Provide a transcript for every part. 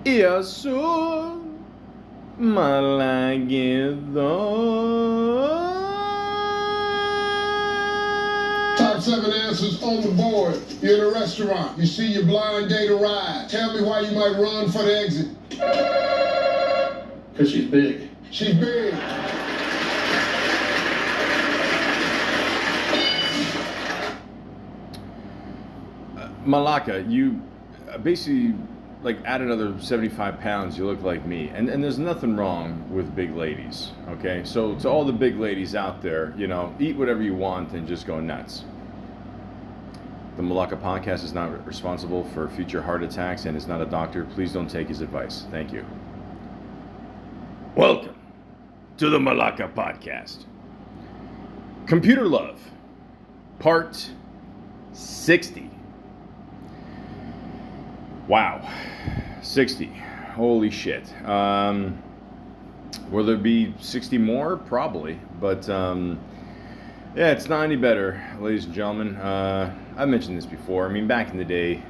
Isso, Malaguedo. Top 7 answers on the board. You're in a restaurant. You see your blind date arrive. Tell me why you might run for the exit. Because she's big. She's big. Malaka, you basically like add another 75 pounds, you look like me. And there's nothing wrong with big ladies, okay? So to all the big ladies out there, you know, eat whatever you want and just go nuts. The Malaka podcast is not responsible for future heart attacks and is not a doctor. Please don't take his advice. Thank you. Welcome to the Malaka podcast. Computer Love, part 60. Wow, 60. Holy shit. Will there be 60 more? Probably. But yeah, it's not any better, ladies and gentlemen. I've mentioned this before. I mean, back in the day,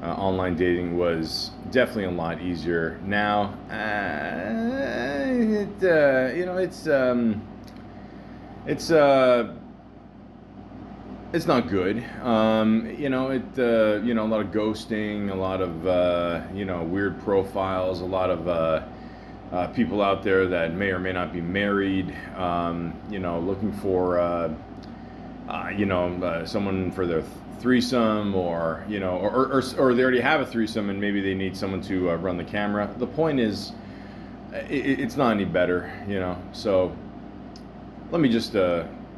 online dating was definitely a lot easier. Now, it's not good. A lot of ghosting, a lot of, weird profiles, a lot of people out there that may or may not be married, looking for, someone for their threesome or they already have a threesome and maybe they need someone to run the camera. The point is, it's not any better, so let me just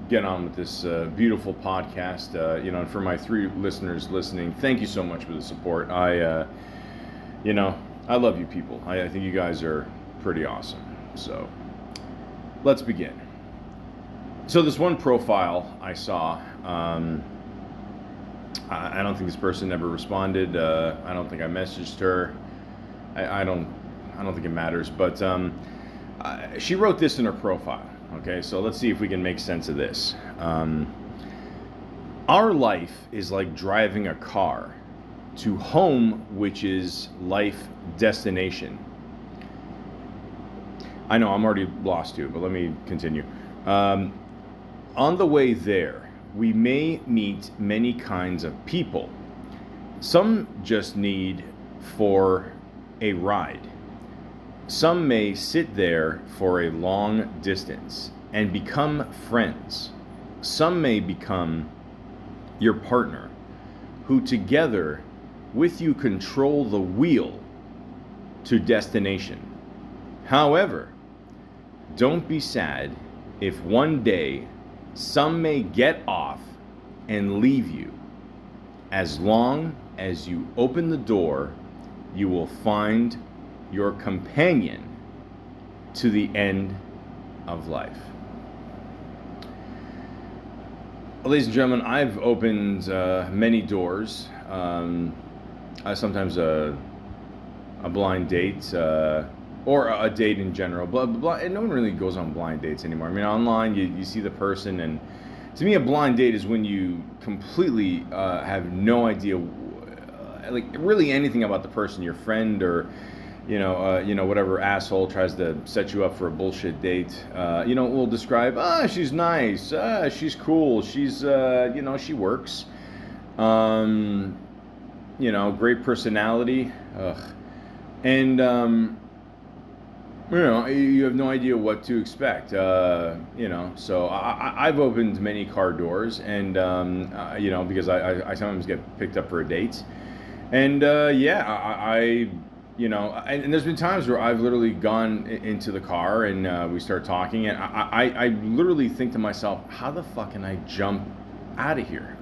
get on with this beautiful podcast, and for my 3 listeners listening, thank you so much for the support. I love you people. I think you guys are pretty awesome. So let's begin. So this one profile I saw, I don't think this person ever responded. I don't think I messaged her. I don't think it matters, but she wrote this in her profile. Okay, so let's see if we can make sense of this. Our life is like driving a car to home, which is life destination. I know I'm already lost too, but let me continue. On the way there, we may meet many kinds of people. Some just need for a ride. Some may sit there for a long distance and become friends. Some may become your partner, who together with you control the wheel to destination. However, don't be sad if one day some may get off and leave you. As long as you open the door, you will find your companion to the end of life. Ladies and gentlemen, I've opened many doors. Sometimes a blind date, or a date in general. And no one really goes on blind dates anymore. I mean, online you see the person, and to me, a blind date is when you completely have no idea, like really anything about the person, your friend, or whatever asshole tries to set you up for a bullshit date. Will describe, she's nice, she's cool, she's, she works, great personality, and, you have no idea what to expect, so I've opened many car doors, and, because I sometimes get picked up for a date, and, and there's been times where I've literally gone into the car and we start talking, and I literally think to myself, how the fuck can I jump out of here?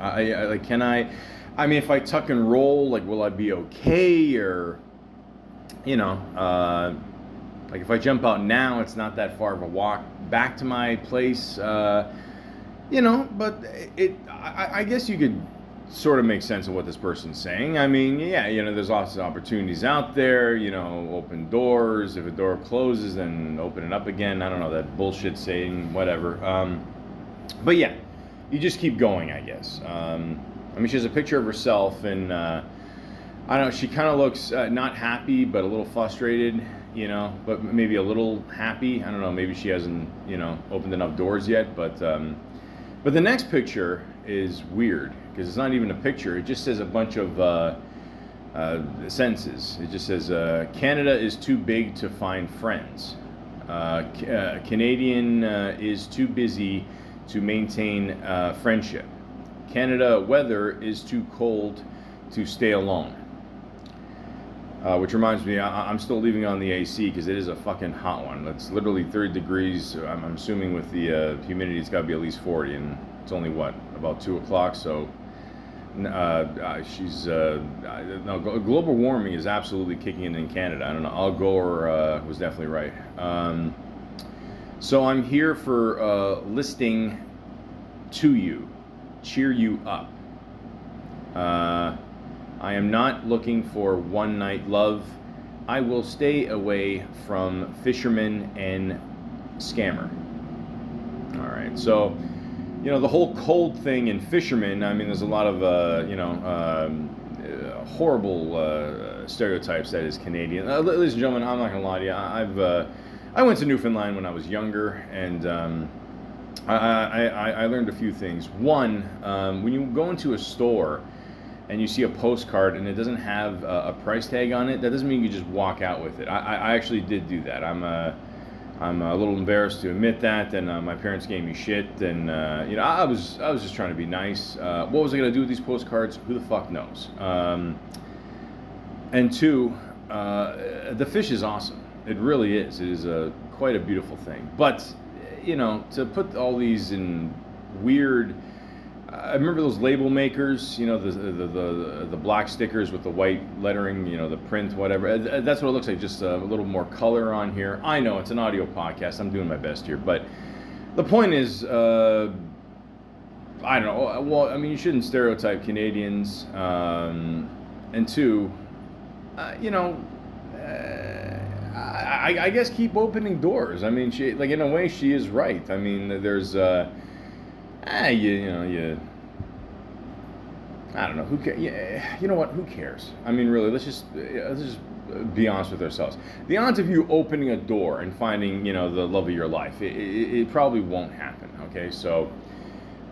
If I tuck and roll, like, will I be okay? Or, like if I jump out now, it's not that far of a walk back to my place, but I guess you could sort of make sense of what this person's saying. I mean, there's lots of opportunities out there, open doors. If a door closes, then open it up again. I don't know, that bullshit saying, whatever. But yeah, you just keep going, I guess. She has a picture of herself, and I don't know, she kind of looks not happy, but a little frustrated, but maybe a little happy. I don't know, maybe she hasn't, opened enough doors yet, but the next picture is weird because it's not even a picture. It just says a bunch of sentences. It just says, Canada is too big to find friends. Canadian is too busy to maintain friendship. Canada weather is too cold to stay alone. Which reminds me, I'm still leaving on the AC because it is a fucking hot one. It's literally 30 degrees. I'm assuming with the humidity, it's got to be at least 40, and it's only about 2 o'clock. So global warming is absolutely kicking in Canada. I don't know. Al Gore was definitely right. So I'm here for listening to you, cheer you up. I am not looking for one night love. I will stay away from fishermen and scammer. All right, so the whole cold thing and fishermen. I mean, there's a lot of horrible stereotypes that is Canadian. Ladies and gentlemen, I'm not gonna lie to you. I went to Newfoundland when I was younger, and I learned a few things. One, when you go into a store and you see a postcard and it doesn't have a price tag on it, that doesn't mean you just walk out with it. I actually did do that. I'm a little embarrassed to admit that, and my parents gave me shit, and I was just trying to be nice. What was I gonna do with these postcards? Who the fuck knows? And two, the fish is awesome. It really is. It is quite a beautiful thing. But to put all these in weird. I remember those label makers, the black stickers with the white lettering, the print, whatever. That's what it looks like, just a little more color on here. I know it's an audio podcast. I'm doing my best here. But the point is, I don't know. Well, I mean, you shouldn't stereotype Canadians. And two, I guess keep opening doors. I mean, in a way, she is right. I mean, there's... I don't know. Who cares? Yeah, you know what? Who cares? I mean, really, let's just be honest with ourselves. The odds of you opening a door and finding, the love of your life, it probably won't happen. Okay, so,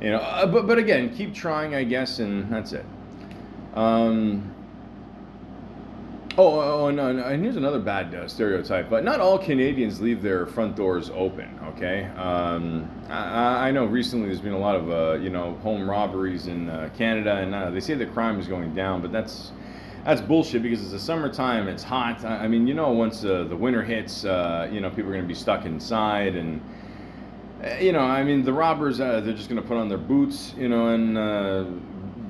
but again, keep trying, I guess, and that's it. No, and here's another bad stereotype. But not all Canadians leave their front doors open. Okay, I know recently there's been a lot of home robberies in Canada, and they say the crime is going down, but that's bullshit because it's the summertime, it's hot. I mean, once the winter hits, people are going to be stuck inside, and I mean, the robbers they're just going to put on their boots, and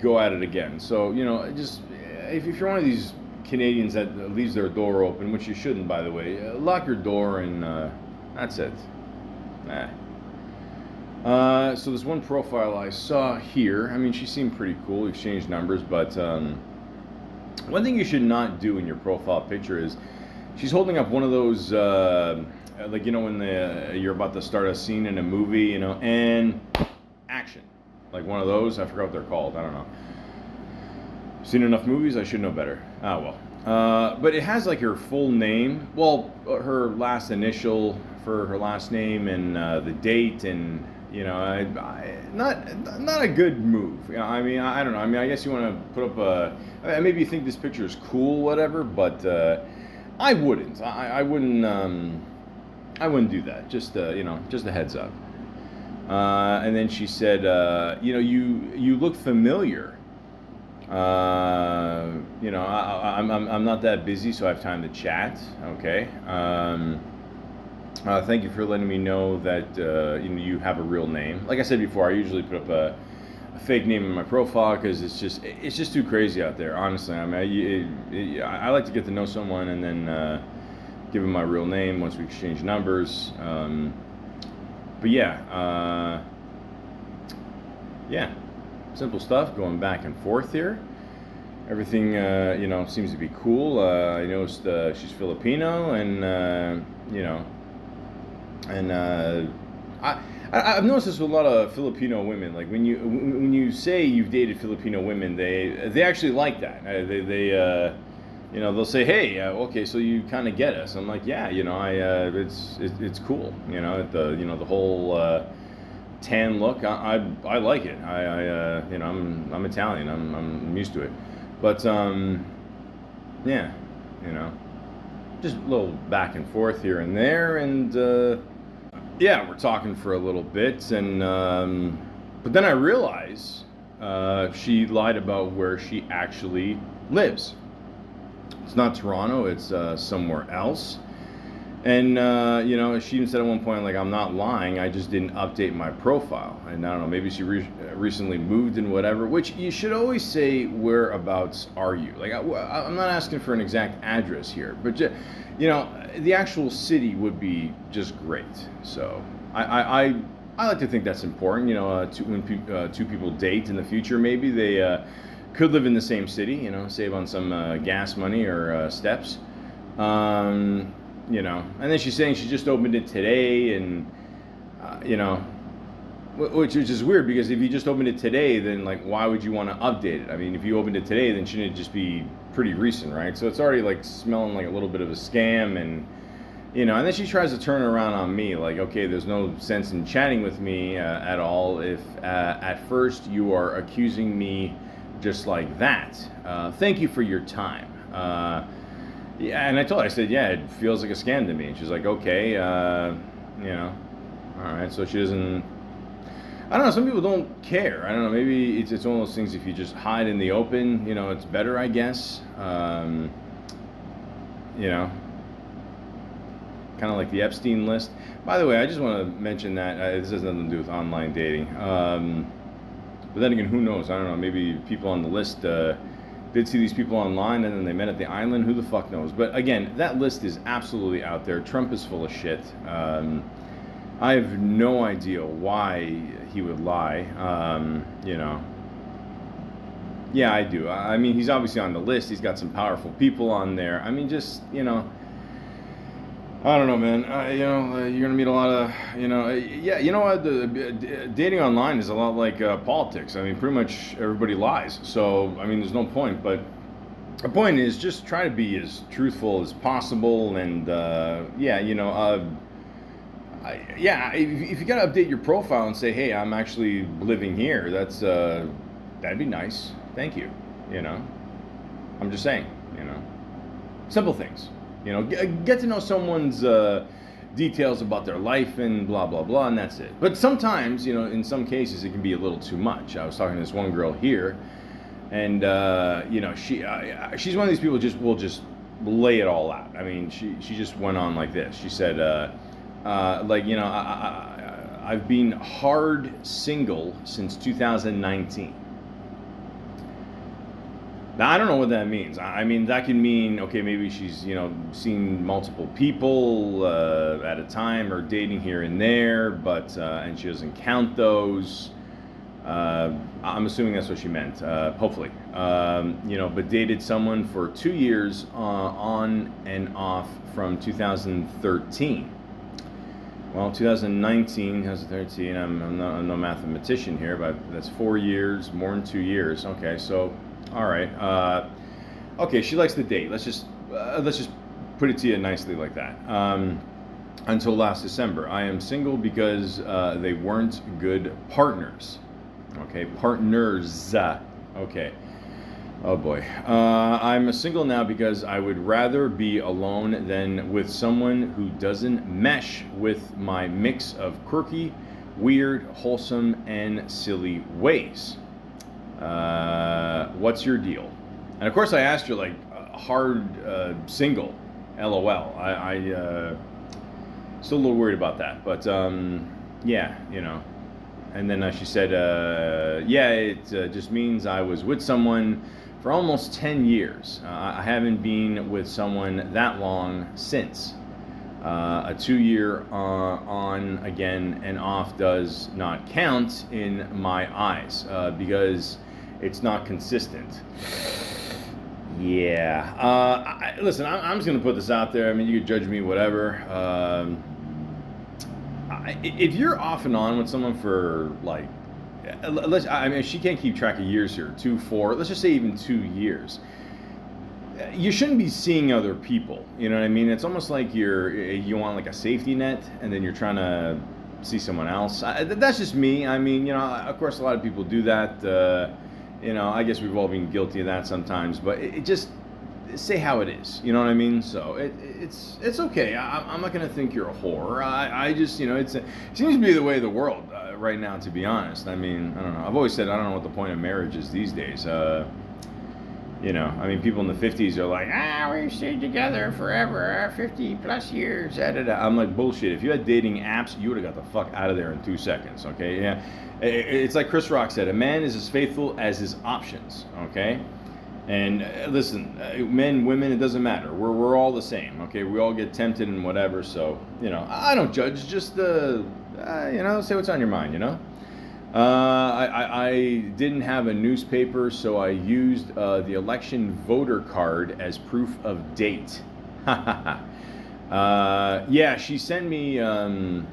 go at it again. So just if you're one of these Canadians that leaves their door open, which you shouldn't, by the way, lock your door, and that's it. So there's one profile I saw here. I mean, she seemed pretty cool. We exchanged numbers, but one thing you should not do in your profile picture is she's holding up one of those when you're about to start a scene in a movie, and action, like one of those. I forgot what they're called. I don't know. Seen enough movies, I should know better. But it has like her full name, well, her last initial for her last name, and the date, and not a good move. I mean, I don't know. I mean, I guess you want to put up maybe you think this picture is cool, whatever, but I wouldn't. I wouldn't. I wouldn't do that. Just just a heads up. And then she said, you look familiar. I'm not that busy, so I have time to chat. Okay. Thank you for letting me know that you have a real name. Like I said before, I usually put up a fake name in my profile because it's just too crazy out there. Honestly, I mean, I like to get to know someone and then give them my real name once we exchange numbers. But yeah. Simple stuff, going back and forth here. Everything, seems to be cool. I noticed she's Filipino, and I've noticed this with a lot of Filipino women. Like when you say you've dated Filipino women, they actually like that. They'll say, hey, okay, so you kind of get us. I'm like, yeah, it's cool. The whole tan look. I like it. I'm Italian. I'm used to it. But yeah, just a little back and forth here and there, and yeah, we're talking for a little bit, and but then I realize she lied about where she actually lives. It's not Toronto, it's somewhere else. And she even said at one point, like, I'm not lying, I just didn't update my profile. And I don't know, maybe she recently moved and whatever, which you should always say, whereabouts are you? Like, I'm not asking for an exact address here, but the actual city would be just great. So I like to think that's important. When two people date in the future, maybe they could live in the same city. Save on some gas money or steps. And then she's saying she just opened it today, and which is weird, because if you just opened it today, then like, why would you want to update it? I mean, if you opened it today, then shouldn't it just be pretty recent, right? So it's already like smelling like a little bit of a scam, and and then she tries to turn around on me, like, okay, there's no sense in chatting with me at all if at first you are accusing me just like that. Thank you for your time. Yeah, and I told her, I said, yeah, it feels like a scam to me. And she's like, okay, all right. So she doesn't, I don't know, some people don't care. I don't know, maybe it's one of those things, if you just hide in the open, it's better, I guess. Kind of like the Epstein list. By the way, I just want to mention that this has nothing to do with online dating. But then again, who knows? I don't know, maybe people on the list did see these people online and then they met at the island. Who the fuck knows? But again, that list is absolutely out there. Trump is full of shit. I have no idea why he would lie. Yeah, I do. I mean, he's obviously on the list. He's got some powerful people on there. I mean, just, I don't know, man. You're gonna meet a lot of, yeah. You know what? Dating online is a lot like politics. I mean, pretty much everybody lies. So, I mean, there's no point. But the point is, just try to be as truthful as possible. And yeah, if you gotta update your profile and say, hey, I'm actually living here, that'd be nice. Thank you. I'm just saying. Simple things. Get to know someone's details about their life and blah, blah, blah, and that's it. But sometimes, in some cases, it can be a little too much. I was talking to this one girl here, and, she's one of these people will just lay it all out. I mean, she just went on like this. She said, I've been hard single since 2019. Now, I don't know what that means. I mean, that can mean, okay, maybe she's, seen multiple people at a time, or dating here and there, but, and she doesn't count those. I'm assuming that's what she meant, hopefully. But dated someone for 2 years on and off from 2013. Well, 2019, 2013, I'm no mathematician here, but that's 4 years, more than 2 years. Okay, so... all right. Okay, she likes to date. Let's just put it to you nicely like that. Until last December, I am single because they weren't good partners. Okay, partners. Okay. Oh boy. I'm single now because I would rather be alone than with someone who doesn't mesh with my mix of quirky, weird, wholesome, and silly ways. What's your deal? And of course I asked her, like, hard single, LOL. I still a little worried about that, but yeah, and then she said, yeah, it just means I was with someone for almost 10 years. I haven't been with someone that long since. A 2-year on again and off does not count in my eyes because it's not consistent. Yeah. Listen, I'm just going to put this out there. I mean, you could judge me, whatever. if you're off and on with someone for like, I mean, she can't keep track of years here, 2, 4, let's just say even 2 years. You shouldn't be seeing other people. You know what I mean? It's almost like you want like a safety net, and then you're trying to see someone else. That's just me. I mean, you know, of course, a lot of people do that. You know, I guess we've all been guilty of that sometimes. But it just say how it is. You know what I mean? So it's okay. I'm not gonna think you're a whore. I just, you know, it seems to be the way of the world right now. To be honest, I mean, I don't know. I've always said I don't know what the point of marriage is these days. You know, I mean, people in the 50s are like, we stayed together forever, 50 plus years. Da, da, da. I'm like, bullshit. If you had dating apps, you would have got the fuck out of there in 2 seconds, okay? Yeah, it's like Chris Rock said, a man is as faithful as his options, okay? And listen, men, women, it doesn't matter. We're all the same, okay? We all get tempted and whatever, so, you know, I don't judge, just, you know, say what's on your mind, you know? I didn't have a newspaper, so I used the election voter card as proof of date. Yeah, she sent me. I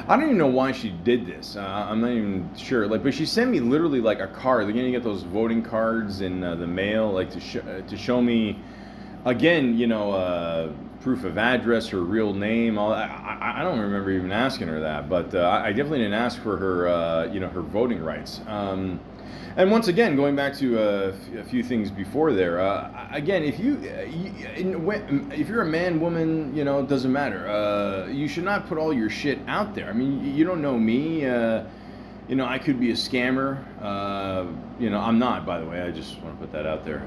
don't even know why she did this. I'm not even sure. Like, but she sent me literally like a card. Like, you get those voting cards in the mail, like to show me. Again, you know, proof of address, her real name. All that. I don't remember even asking her that, but I definitely didn't ask for her, you know, her voting rights. And once again, going back to a few things before there, again, if you're a man, woman, you know, it doesn't matter. You should not put all your shit out there. I mean, you don't know me. You know, I could be a scammer. You know, I'm not, by the way. I just want to put that out there.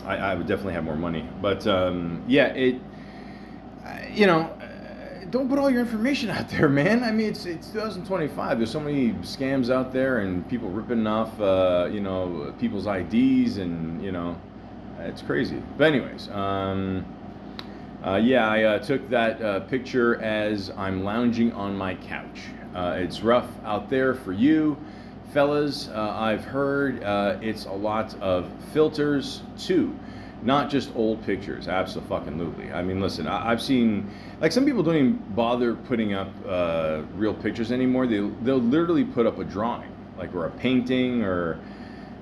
I would definitely have more money, but yeah, you know, don't put all your information out there, man. I mean, it's 2025. There's so many scams out there, and people ripping off, you know, people's IDs, and you know, it's crazy. But anyways, yeah, I took that picture as I'm lounging on my couch. It's rough out there for you. Fellas, I've heard it's a lot of filters too, not just old pictures. Absolutely. I mean, listen, I've seen, like, some people don't even bother putting up real pictures anymore. They'll literally put up a drawing, like, or a painting, or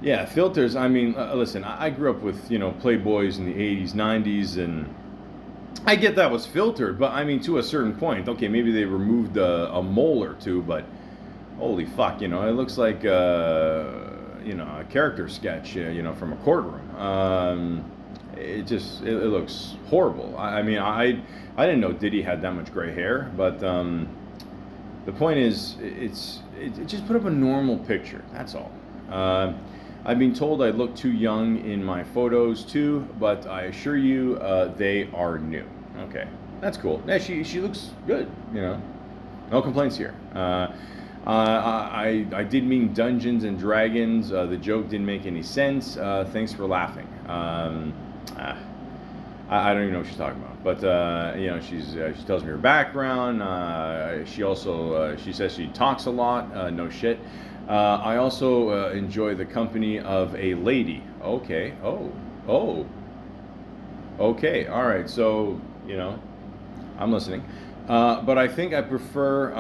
yeah, filters. I mean, listen, I grew up with, you know, Playboys in the 80s, 90s, and I get that was filtered, but I mean, to a certain point. Okay, maybe they removed a mole or two, but holy fuck, you know, it looks like, you know, a character sketch, you know, from a courtroom. It looks horrible. I mean, I didn't know Diddy had that much gray hair, but the point is, it just put up a normal picture. That's all. I've been told I look too young in my photos too, but I assure you, they are new. Okay, that's cool. Yeah, she looks good. You know, no complaints here. I did mean Dungeons and Dragons. The joke didn't make any sense. Thanks for laughing. I don't even know what she's talking about, but you know, she tells me her background. She also she says she talks a lot. No shit. I also enjoy the company of a lady. Okay. Oh. Okay. All right. So, you know, I'm listening. But I think I prefer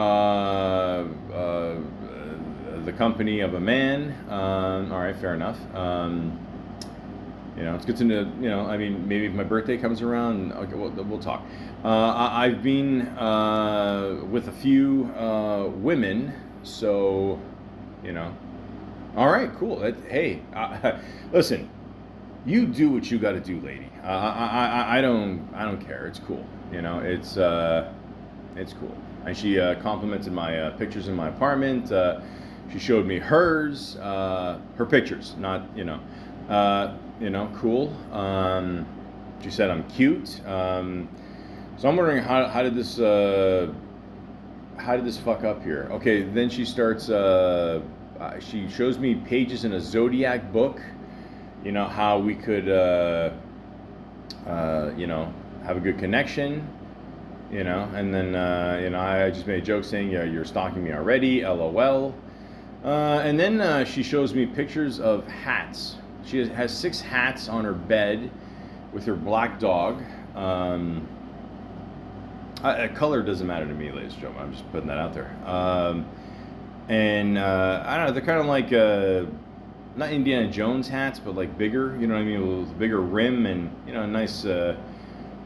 the company of a man. All right, fair enough. You know, it's good to know. You know, I mean, maybe if my birthday comes around, okay, we'll talk. I've been with a few women, so you know. All right, cool. Hey, listen. You do what you got to do, lady. I don't care. It's cool. You know, it's cool. And she complimented my pictures in my apartment. She showed me hers, her pictures, not, you know, cool. She said I'm cute. So I'm wondering how did this fuck up here? Okay, then she starts. She shows me pages in a Zodiac book. You know, how we could, you know, have a good connection. You know, and then, you know, I just made a joke saying, yeah, you're stalking me already, LOL. And then she shows me pictures of hats. She has 6 hats on her bed with her black dog. Color doesn't matter to me, ladies and gentlemen. I'm just putting that out there. And I don't know, they're kind of like not Indiana Jones hats, but like bigger. You know what I mean, with a bigger rim and nice, you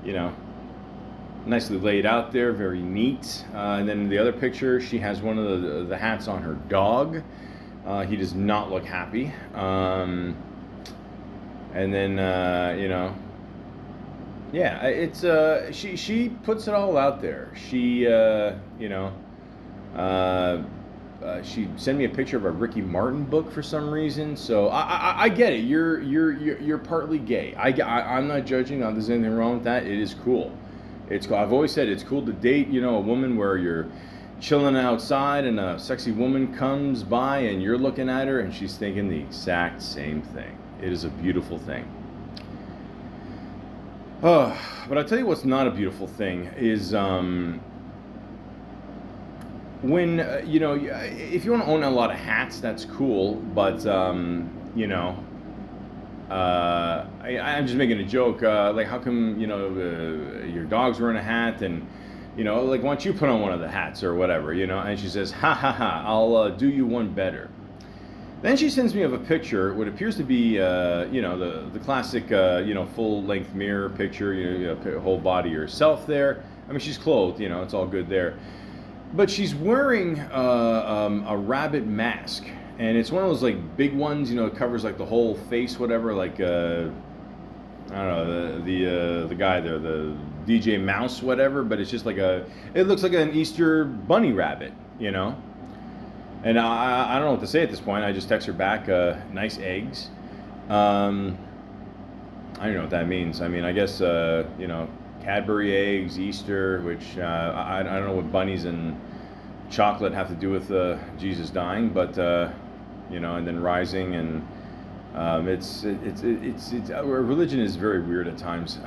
know, nicely laid out there, very neat. And then the other picture, she has one of the hats on her dog. He does not look happy. And then yeah, it's she puts it all out there. She she sent me a picture of a Ricky Martin book for some reason. So I get it. You're partly gay. I'm not judging. There's anything wrong with that. It is cool. It's cool. I've always said it's cool to date, a woman where you're chilling outside and a sexy woman comes by and you're looking at her and she's thinking the exact same thing. It is a beautiful thing. Oh, but I'll tell you what's not a beautiful thing is when if you want to own a lot of hats, that's cool. But I'm just making a joke. Like, how come your dog's wearing a hat, and like, why don't you put on one of the hats or whatever, And she says, "Ha ha ha! I'll do you one better." Then she sends me of a picture, what appears to be, the classic, full-length mirror picture, whole body yourself there. I mean, she's clothed, it's all good there. But she's wearing a rabbit mask, and it's one of those, like, big ones, it covers, like, the whole face, whatever, like, I don't know, the guy there, the DJ Mouse, whatever, but it's just like it looks like an Easter bunny rabbit, And I don't know what to say at this point. I just text her back, nice eggs. I don't know what that means. I mean, I guess, Cadbury eggs, Easter, which I don't know what bunnies and chocolate have to do with Jesus dying, but, and then rising, and religion is very weird at times.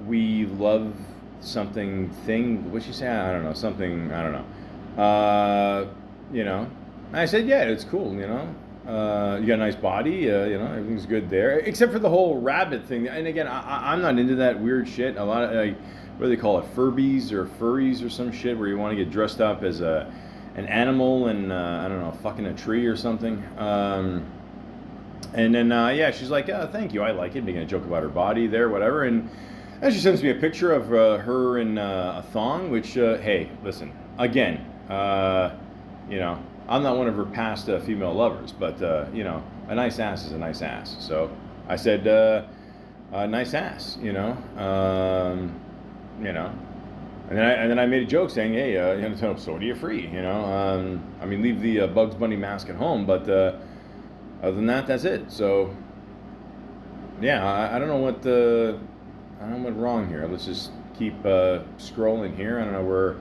We love something thing. What'd she say? I don't know. Something, I don't know. I said, yeah, it's cool, you got a nice body, everything's good there. Except for the whole rabbit thing. And again, I'm not into that weird shit. A lot of, what do they call it? Furbies or furries or some shit where you want to get dressed up as an animal and, I don't know, fucking a tree or something. And then, she's like, thank you, I like it, making a joke about her body there, whatever. And she sends me a picture of her in a thong, which, hey, listen, again, I'm not one of her past female lovers, but, a nice ass is a nice ass. So I said, nice ass, And then I made a joke saying, hey, so do you free, leave the Bugs Bunny mask at home, but other than that, that's it. So, yeah, I don't know what went wrong here. Let's just keep scrolling here. I don't know, we're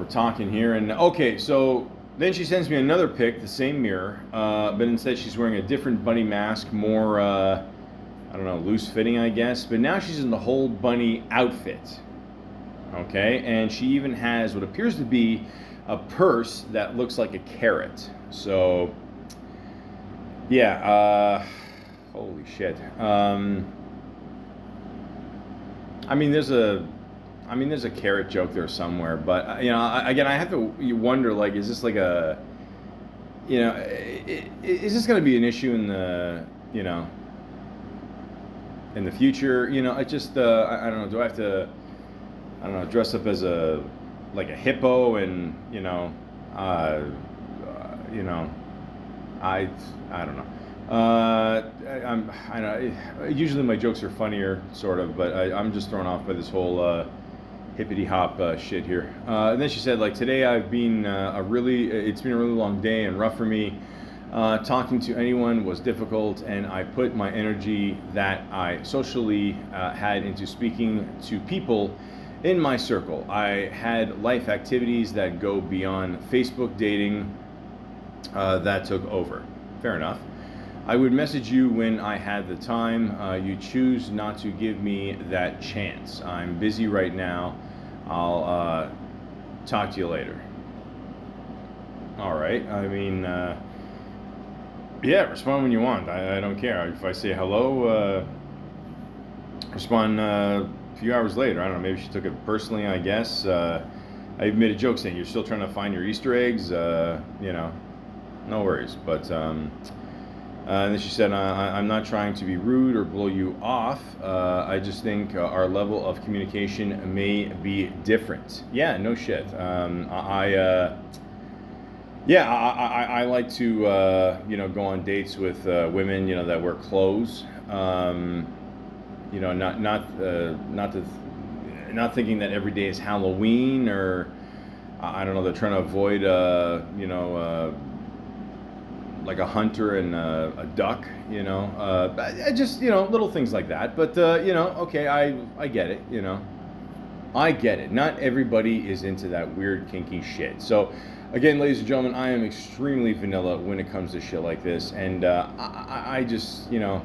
talking here, and okay, so then she sends me another pic, the same mirror, but instead she's wearing a different bunny mask, more I don't know, loose fitting, I guess. But now she's in the whole bunny outfit. Okay, and she even has what appears to be a purse that looks like a carrot. So, yeah, holy shit. There's a carrot joke there somewhere, but again, I have to wonder, like, is this like a, is this going to be an issue in the, in the future? I just, I don't know. Do I have to, I don't know, dress up as a hippo and, I don't know. I know. Usually my jokes are funnier, sort of, but I'm just thrown off by this whole hippity hop shit here. And then she said, like, today I've been it's been a really long day and rough for me. Talking to anyone was difficult, and I put my energy that I socially had into speaking to people in my circle. I had life activities that go beyond Facebook dating that took over. Fair enough. I would message you when I had the time. You choose not to give me that chance. I'm busy right now. I'll talk to you later. All right. Yeah, respond when you want. I don't care. If I say hello, respond a few hours later. I don't know. Maybe she took it personally, I guess. I made a joke saying you're still trying to find your Easter eggs. No worries. But and then she said, I'm not trying to be rude or blow you off. I just think our level of communication may be different. Yeah, no shit. I like to, go on dates with women, that wear clothes. Not thinking that every day is Halloween, or I don't know. They're trying to avoid, like a hunter and a duck. Just little things like that. But okay, I get it. I get it. Not everybody is into that weird kinky shit. So, again, ladies and gentlemen, I am extremely vanilla when it comes to shit like this, and I just, in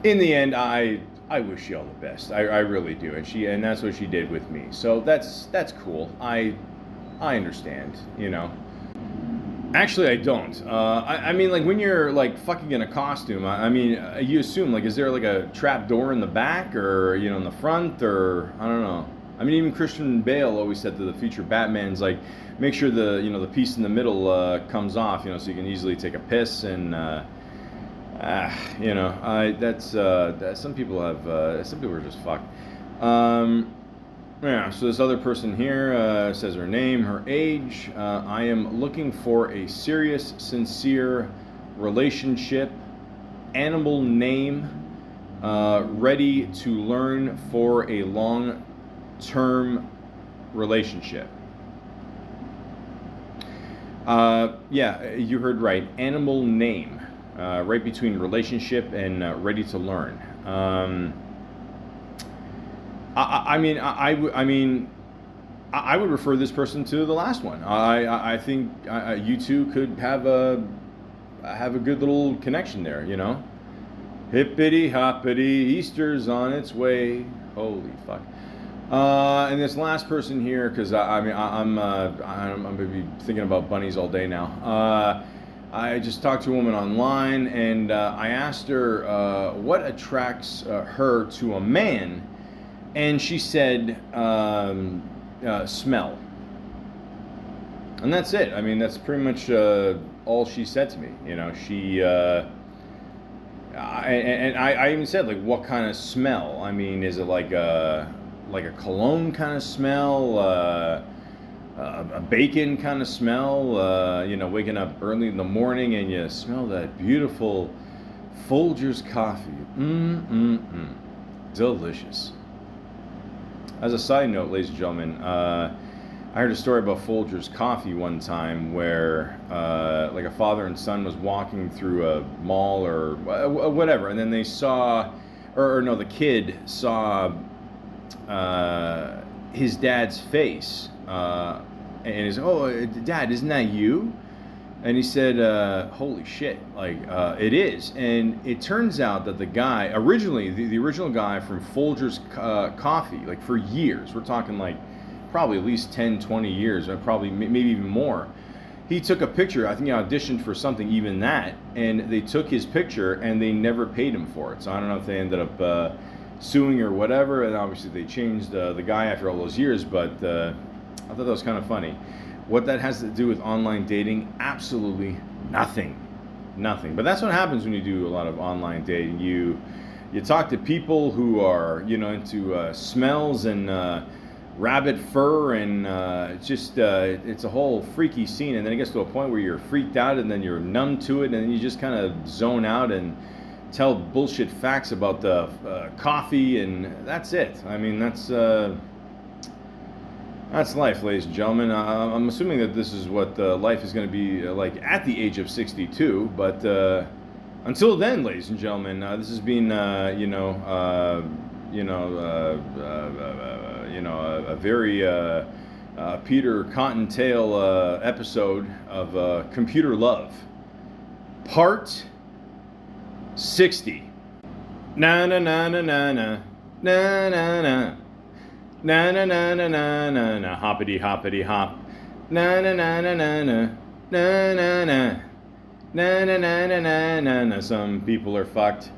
the end, I wish you all the best. I really do, and that's what she did with me. So that's cool. I understand. Actually, I don't. I mean, like when you're like fucking in a costume. I mean, you assume like, is there like a trap door in the back, or in the front, or I don't know. I mean, even Christian Bale always said to the future Batman's like, make sure the piece in the middle comes off, so you can easily take a piss and some people are just fucked. So this other person here says her name, her age. I am looking for a serious, sincere relationship. Animal name. Ready to learn for a long-term relationship. You heard right. Animal name. Right between relationship and ready to learn. I would refer this person to the last one. I think you two could have a good little connection there. Hippity hoppity, Easter's on its way. Holy fuck. And this last person here, because I'm gonna be thinking about bunnies all day now. I just talked to a woman online, and I asked her what attracts her to a man, and she said smell. And that's it. I mean, that's pretty much all she said to me. She I even said, like, what kind of smell? I mean, is it like a cologne kind of smell? A bacon kind of smell, waking up early in the morning and you smell that beautiful Folgers coffee. Delicious. As a side note, ladies and gentlemen, I heard a story about Folgers coffee one time where like a father and son was walking through a mall or whatever, and then they saw, the kid saw his dad's face. And he's, oh, Dad, isn't that you? And he said, holy shit, like, it is. And it turns out that the guy, originally, the original guy from Folgers Coffee, like for years, we're talking like probably at least 10, 20 years, or probably maybe even more, he took a picture. I think he auditioned for something, even that, and they took his picture and they never paid him for it. So I don't know if they ended up suing or whatever, and obviously they changed the guy after all those years, but I thought that was kind of funny. What that has to do with online dating? Absolutely nothing. Nothing. But that's what happens when you do a lot of online dating. You talk to people who are, into smells and rabbit fur, and it's a whole freaky scene. And then it gets to a point where you're freaked out, and then you're numb to it, and then you just kind of zone out and tell bullshit facts about the coffee, and that's it. I mean, that's life, ladies and gentlemen. I'm assuming that this is what life is going to be like at the age of 62. But until then, ladies and gentlemen, this has been, a very Peter Cottontail episode of Computer Love, Part 60. Na na na na na na na na na. Na na na na na na na, hoppity hoppity hop. Na na na na na na na na na. Na na na na na na na. Some people are fucked.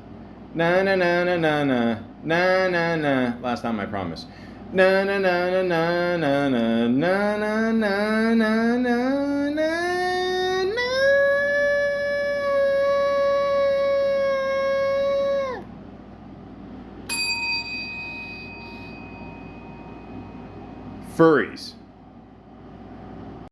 Na na na na na na na na na. Last time, I promise. Na na na na na na na na na na na na na. Furries.